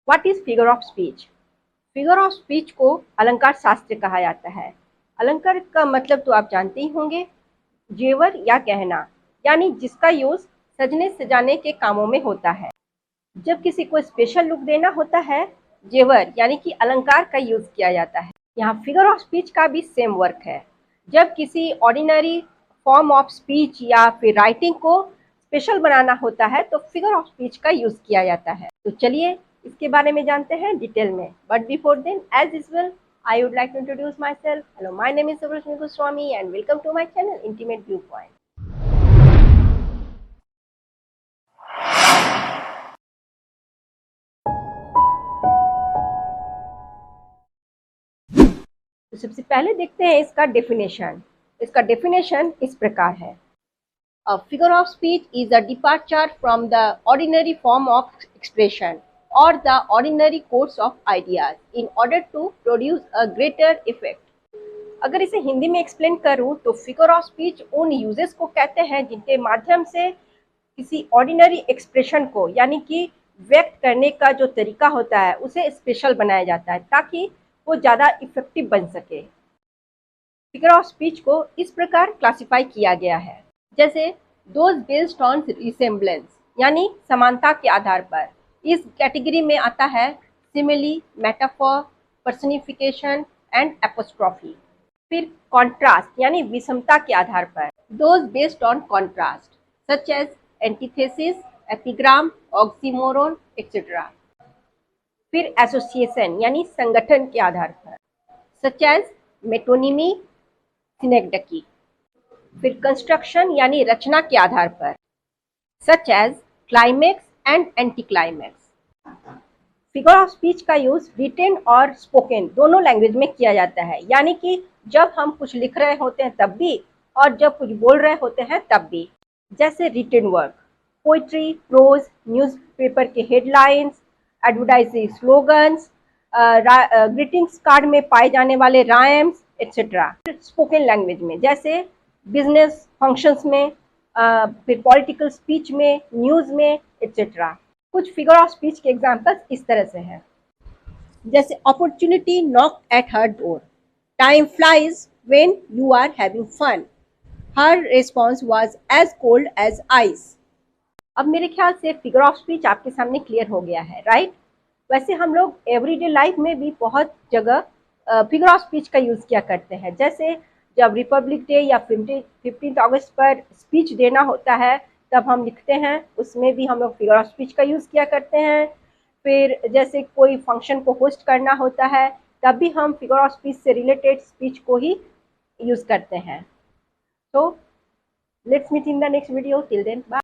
What is figure of speech? Figure of speech को अलंकार शास्त्र कहा जाता है। अलंकार का मतलब तो आप जानते ही होंगे, जेवर या गहना, यानी जिसका यूज सजने सजाने के कामों में होता है। जब किसी को स्पेशल लुक देना होता है, जेवर यानी कि अलंकार का यूज किया जाता है। यहाँ फिगर ऑफ स्पीच का भी सेम वर्क है। जब किसी ऑर्डिनरी फॉर्म ऑफ स्पीच या फिर राइटिंग को स्पेशल बनाना होता है तो फिगर ऑफ स्पीच का यूज किया जाता है। तो चलिए इसके बारे में जानते हैं डिटेल में। But before then, as usual, I would like to introduce myself. Hello, my name is Subrashmi Goswami and welcome to my channel Intimate Viewpoint. तो सबसे पहले देखते हैं इसका डेफिनेशन। इसका डेफिनेशन इस प्रकार है। A figure of speech is a departure from the ordinary form of expression or the ordinary course of ideas in order to produce a greater effect. अगर इसे हिंदी में एक्सप्लेन करूं तो फिगर ऑफ स्पीच उन uses को कहते हैं जिनके माध्यम से किसी ऑर्डिनरी एक्सप्रेशन को, यानी कि व्यक्त करने का जो तरीका होता है, उसे स्पेशल बनाया जाता है ताकि वो ज़्यादा इफेक्टिव बन सके। फिगर ऑफ स्पीच को इस प्रकार क्लासिफाई किया गया है, जैसे दोज बेस्ड ऑन रिसेम्बलेंस, यानी समानता के आधार पर। इस कैटेगरी में आता है simile, metaphor, personification and apostrophe. फिर कॉन्ट्रास्ट यानी विषमता के आधार पर, those based on contrast such as antithesis, epigram, oxymoron etcetera. फिर एसोसिएशन यानी संगठन के आधार पर, सच एज मेटोनिमी, सिनेक्डकी। फिर कंस्ट्रक्शन यानी रचना के आधार पर, such as climax and anti climax. Figure of speech का यूज रिटेन और स्पोकन दोनों लैंग्वेज में किया जाता है, यानी कि जब हम कुछ लिख रहे होते हैं तब भी और जब कुछ बोल रहे होते हैं तब भी। जैसे written work, poetry, prose, newspaper के headlines, advertising slogans, greetings card में पाए जाने वाले राइम्स एक्सेट्रा। स्पोकन लैंग्वेज में जैसे बिजनेस फंक्शंस में, फिर पॉलिटिकल स्पीच में, न्यूज़ में एक्सेट्रा। कुछ फिगर ऑफ स्पीच के एग्जाम्पल्स इस तरह से हैं, जैसे opportunity knock at her door, time flies when you are having fun, her response was as cold as ice. अब मेरे ख्याल से फिगर ऑफ स्पीच आपके सामने क्लियर हो गया है, राइट? वैसे हम लोग एवरीडे लाइफ में भी बहुत जगह फिगर ऑफ स्पीच का यूज़ किया करते हैं। जैसे जब रिपब्लिक डे या 15 अगस्त पर स्पीच देना होता है तब हम लिखते हैं, उसमें भी हम लोग फिगर ऑफ स्पीच का यूज़ किया करते हैं। फिर जैसे कोई फंक्शन को होस्ट करना होता है तब भी हम फिगर ऑफ स्पीच से रिलेटेड स्पीच को ही यूज़ करते हैं। तो let's meet in the next video, till then bye.